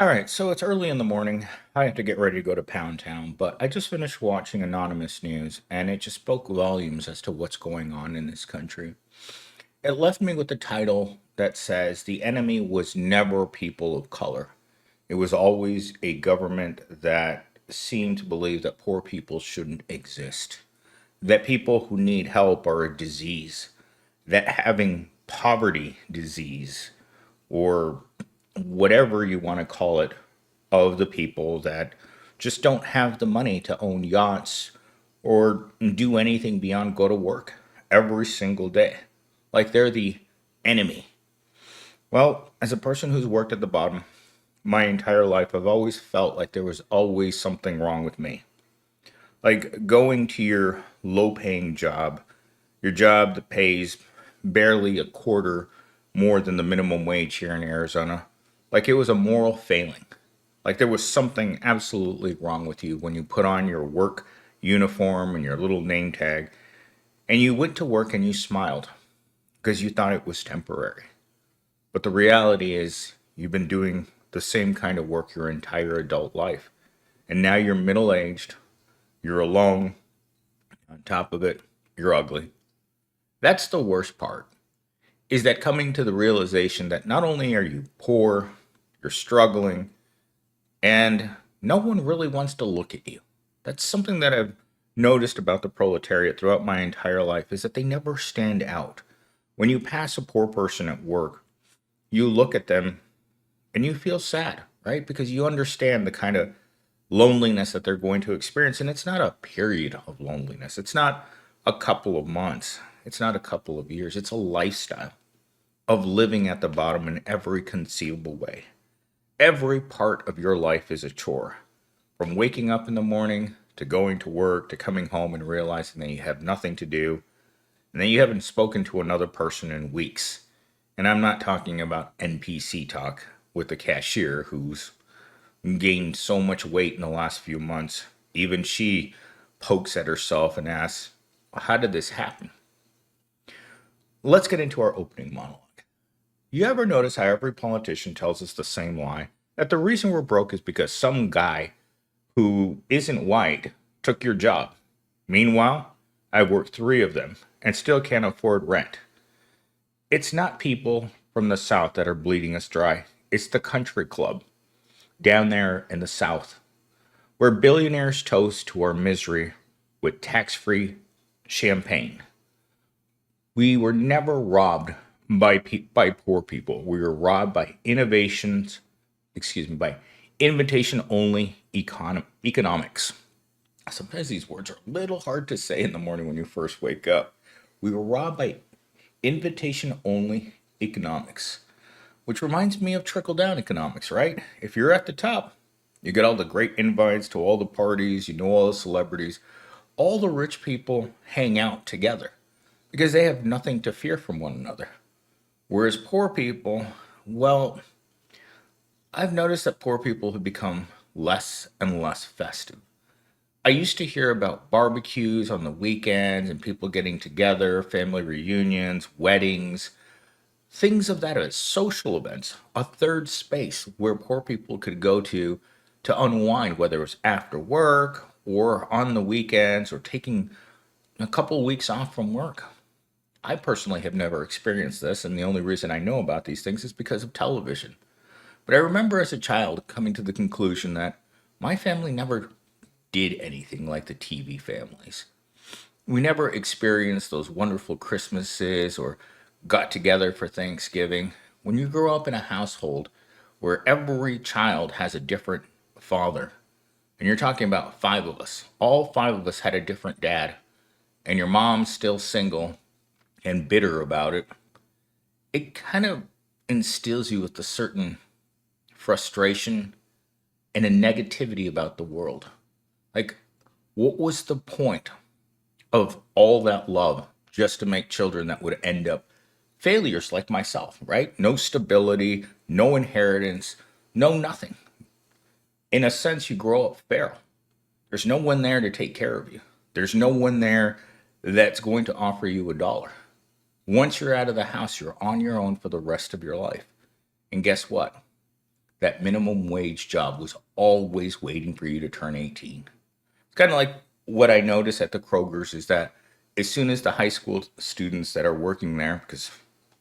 All right, so it's early in the morning. I have to get ready to go to Pound Town, but I just finished watching Anonymous News, and it just spoke volumes as to what's going on in this country. It left me with the title that says the enemy was never people of color. It was always a government that seemed to believe that poor people shouldn't exist, that people who need help are a disease, that having poverty disease or whatever you want to call it, of the people that just don't have the money to own yachts or do anything beyond go to work every single day. Like they're the enemy. Well, as a person who's worked at the bottom my entire life, I've always felt like there was always something wrong with me. Like going to your low paying job, your job that pays barely a quarter more than the minimum wage here in Arizona, like it was a moral failing. Like there was something absolutely wrong with you when you put on your work uniform and your little name tag and you went to work and you smiled because you thought it was temporary. But the reality is you've been doing the same kind of work your entire adult life. And now you're middle aged, you're alone, on top of it, you're ugly. That's the worst part, is that coming to the realization that not only are you poor, you're struggling, and no one really wants to look at you. That's something that I've noticed about the proletariat throughout my entire life is that they never stand out. When you pass a poor person at work, you look at them and you feel sad, right? Because you understand the kind of loneliness that they're going to experience. And it's not a period of loneliness, it's not a couple of months, it's not a couple of years, it's a lifestyle of living at the bottom in every conceivable way. Every part of your life is a chore. From waking up in the morning to going to work to coming home and realizing that you have nothing to do and then you haven't spoken to another person in weeks. And I'm not talking about NPC talk with the cashier who's gained so much weight in the last few months. Even she pokes at herself and asks, how did this happen? Let's get into our opening monologue. You ever notice how every politician tells us the same lie? That the reason we're broke is because some guy who isn't white took your job. Meanwhile, I've worked three of them and still can't afford rent. It's not people from the South that are bleeding us dry. It's the country club down there in the South, where billionaires toast to our misery with tax free champagne. We were never robbed by poor people. We were robbed by by invitation only economics. Sometimes these words are a little hard to say in the morning when you first wake up. We were robbed by invitation only economics, which reminds me of trickle down economics, right? If you're at the top, you get all the great invites to all the parties, you know all the celebrities, all the rich people hang out together because they have nothing to fear from one another. Whereas poor people, well, I've noticed that poor people have become less and less festive. I used to hear about barbecues on the weekends and people getting together, family reunions, weddings, things of that as social events, a third space where poor people could go to unwind, whether it was after work or on the weekends or taking a couple weeks off from work. I personally have never experienced this, and the only reason I know about these things is because of television. But I remember as a child coming to the conclusion that my family never did anything like the TV families. We never experienced those wonderful Christmases or got together for Thanksgiving. When you grow up in a household where every child has a different father, and you're talking about five of us, all five of us had a different dad, and your mom's still single and bitter about it, it kind of instills you with a certain frustration and a negativity about the world. Like, what was the point of all that love just to make children that would end up failures like myself, right? No stability, no inheritance, no nothing. In a sense, you grow up feral. There's no one there to take care of you. There's no one there that's going to offer you a dollar. Once you're out of the house, you're on your own for the rest of your life. And guess what? that minimum wage job was always waiting for you to turn 18. It's kind of like what I notice at the Kroger's is that as soon as the high school students that are working there, because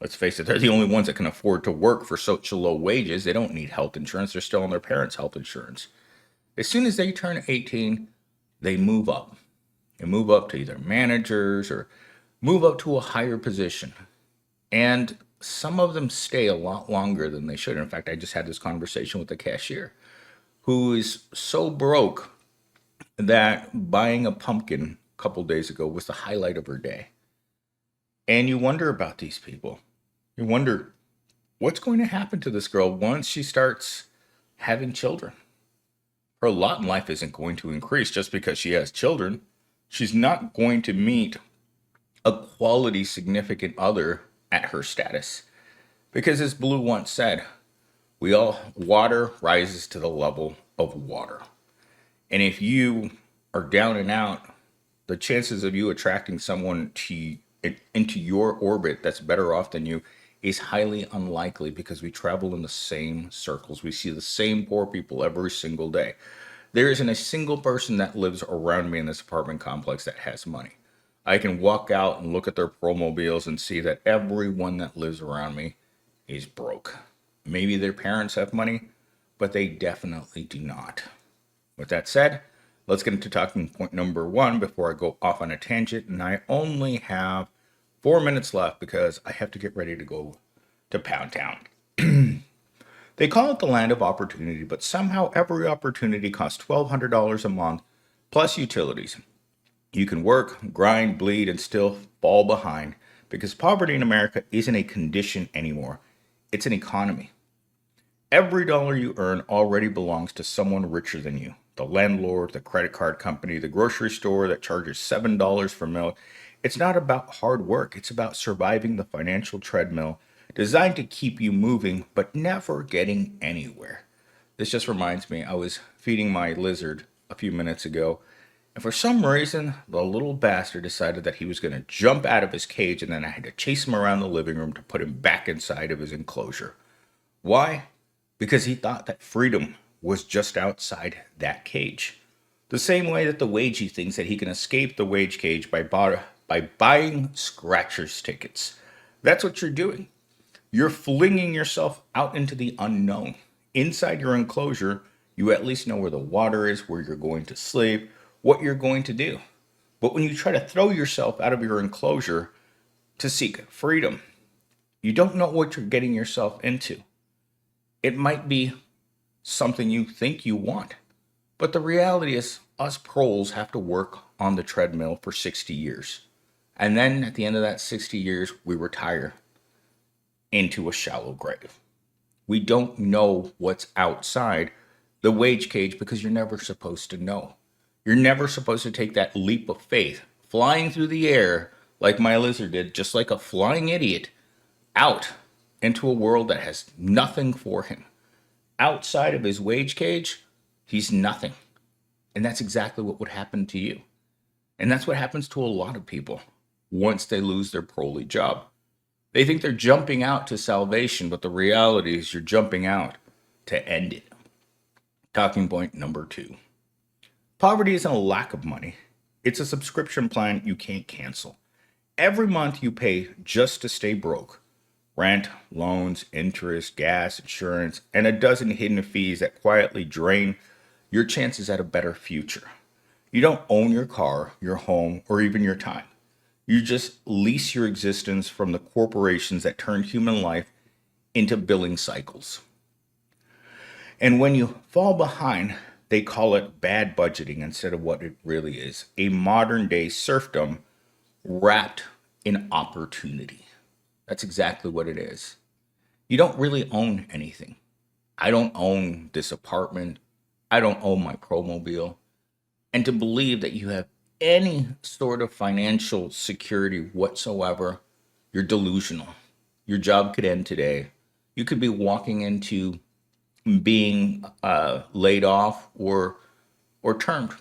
let's face it, they're the only ones that can afford to work for such low wages, they don't need health insurance, they're still on their parents' health insurance. As soon as they turn 18, they move up. They move up to either managers or move up to a higher position. And some of them stay a lot longer than they should. In fact, I just had this conversation with the cashier who is so broke that buying a pumpkin a couple days ago was the highlight of her day. And you wonder about these people. You wonder what's going to happen to this girl once she starts having children. Her lot in life isn't going to increase just because she has children. She's not going to meet a quality significant other at her status. Because as Blue once said, water rises to the level of water. And if you are down and out, the chances of you attracting someone into your orbit that's better off than you is highly unlikely, because we travel in the same circles. We see the same poor people every single day. There isn't a single person that lives around me in this apartment complex that has money. I can walk out and look at their promobiles and see that everyone that lives around me is broke. Maybe their parents have money, but they definitely do not. With that said, let's get into talking point number one before I go off on a tangent. And I only have 4 minutes left because I have to get ready to go to Pound Town. They call it the land of opportunity, but somehow every opportunity costs $1,200 a month plus utilities. You can work, grind, bleed, and still fall behind because poverty in America isn't a condition anymore. It's an economy. Every dollar you earn already belongs to someone richer than you. The landlord, the credit card company, the grocery store that charges $7 for milk. It's not about hard work. It's about surviving the financial treadmill designed to keep you moving but never getting anywhere. This just reminds me, I was feeding my lizard a few minutes ago, and for some reason, the little bastard decided that he was going to jump out of his cage, and then I had to chase him around the living room to put him back inside of his enclosure. Why? Because he thought that freedom was just outside that cage. The same way that the wagey thinks that he can escape the wage cage by buying scratcher's tickets. That's what you're doing. You're flinging yourself out into the unknown. Inside your enclosure, you at least know where the water is, where you're going to sleep, what you're going to do. But when you try to throw yourself out of your enclosure to seek freedom, you don't know what you're getting yourself into. It might be something you think you want, but the reality is us proles have to work on the treadmill for 60 years. And then at the end of that 60 years, we retire into a shallow grave. We don't know what's outside the wage cage because you're never supposed to know. You're never supposed to take that leap of faith, flying through the air like my lizard did, just like a flying idiot, out into a world that has nothing for him. Outside of his wage cage, he's nothing. And that's exactly what would happen to you. And that's what happens to a lot of people once they lose their proly job. They think they're jumping out to salvation, but the reality is you're jumping out to end it. Talking point number 2. Poverty isn't a lack of money. It's a subscription plan you can't cancel. Every month you pay just to stay broke. Rent, loans, interest, gas, insurance, and a dozen hidden fees that quietly drain your chances at a better future. You don't own your car, your home, or even your time. You just lease your existence from the corporations that turn human life into billing cycles. And when you fall behind, they call it bad budgeting instead of what it really is, a modern day serfdom wrapped in opportunity. That's exactly what it is. You don't really own anything. I don't own this apartment. I don't own my promobile. And to believe that you have any sort of financial security whatsoever, you're delusional. Your job could end today. You could be walking into being laid off or termed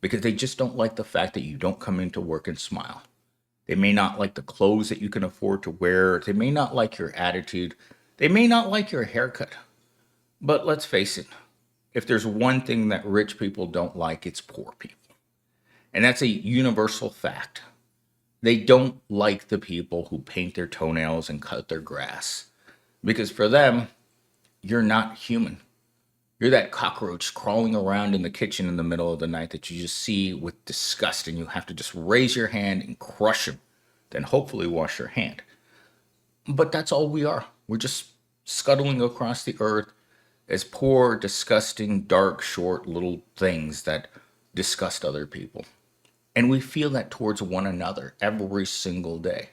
because they just don't like the fact that you don't come into work and smile. They may not like the clothes that you can afford to wear. They may not like your attitude. They may not like your haircut. But let's face it, if there's one thing that rich people don't like, it's poor people. And that's a universal fact. They don't like the people who paint their toenails and cut their grass because for them, you're not human. You're that cockroach crawling around in the kitchen in the middle of the night that you just see with disgust and you have to just raise your hand and crush him, then hopefully wash your hand. But that's all we are. We're just scuttling across the earth as poor, disgusting, dark, short little things that disgust other people. And we feel that towards one another every single day.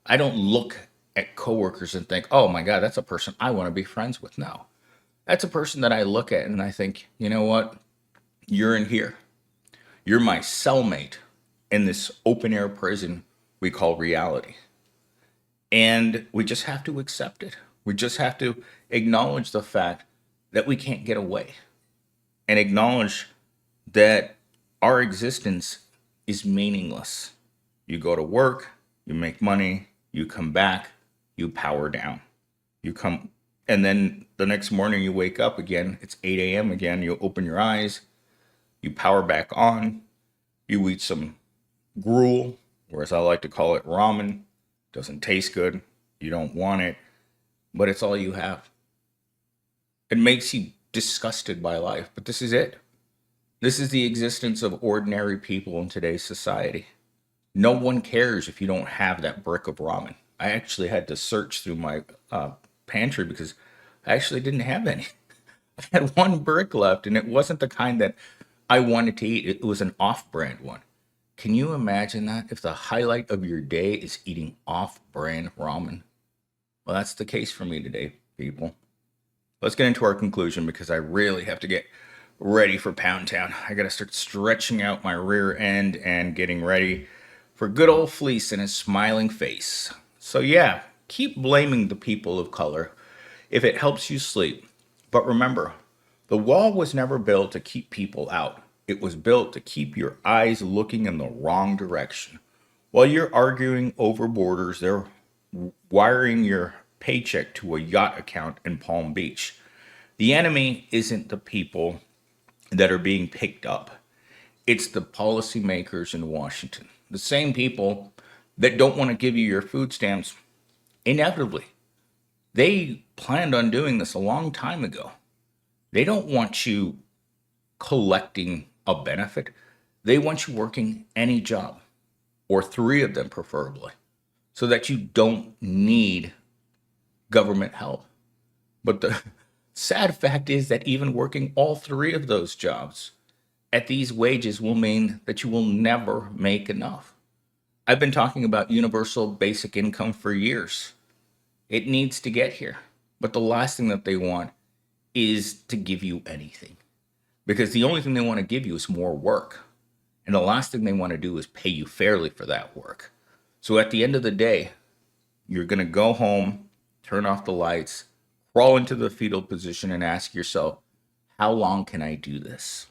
I don't look at coworkers and think, oh my God, that's a person I want to be friends with. No, that's a person that I look at and I think, you know what? You're in here. You're my cellmate in this open air prison we call reality. And we just have to accept it. We just have to acknowledge the fact that we can't get away and acknowledge that our existence is meaningless. You go to work, you make money, you come back, you power down. You come, and then the next morning you wake up again, it's 8 a.m. again, you open your eyes, you power back on, you eat some gruel, or as I like to call it, ramen. Doesn't taste good, you don't want it, but it's all you have. It makes you disgusted by life, but this is it. This is the existence of ordinary people in today's society. No one cares if you don't have that brick of ramen. I actually had to search through my pantry because I actually didn't have any. I had one brick left, and it wasn't the kind that I wanted to eat. It was an off brand one. Can you imagine that? If the highlight of your day is eating off brand ramen? Well, that's the case for me today, people. Let's get into our conclusion because I really have to get ready for Pound Town. I got to start stretching out my rear end and getting ready for good old Fleece and his smiling face. So, yeah, keep blaming the people of color if it helps you sleep. But remember, the wall was never built to keep people out, it was built to keep your eyes looking in the wrong direction. While you're arguing over borders, they're wiring your paycheck to a yacht account in Palm Beach. The enemy isn't the people that are being picked up. It's the policymakers in Washington. The same people that don't want to give you your food stamps. Inevitably, they planned on doing this a long time ago. They don't want you collecting a benefit. They want you working any job, or three of them preferably, so that you don't need government help. But the sad fact is that even working all three of those jobs at these wages will mean that you will never make enough. I've been talking about universal basic income for years. It needs to get here. But the last thing that they want is to give you anything. Because the only thing they want to give you is more work. And the last thing they want to do is pay you fairly for that work. So at the end of the day, you're going to go home, turn off the lights, crawl into the fetal position, and ask yourself, how long can I do this?